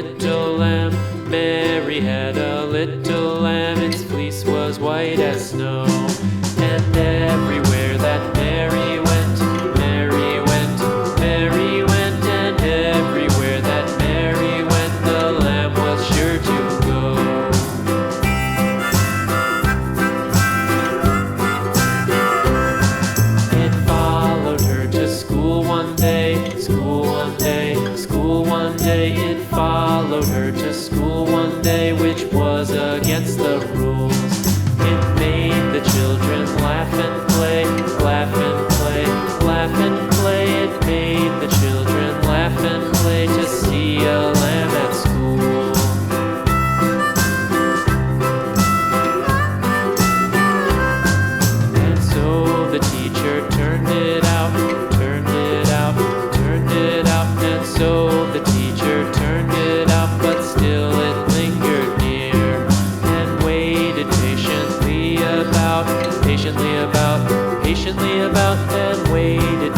little lamb. Mary had a little lamb, its fleece was white as snow. And everywhere that Mary went, Mary went, Mary went, and everywhere that Mary went, the lamb was sure to go. It followed her to school one day, school one day, school one day. It followed her to school one day, which was against the rules. It made the children laugh and play, laugh and play, laugh and play. It made the children laugh and play to see a lamb at school. And so the teacher turned it out, turned it out, turned it out. And so the teacher turned it out, but still it lingered near and waited patiently about, patiently about, patiently about, and waited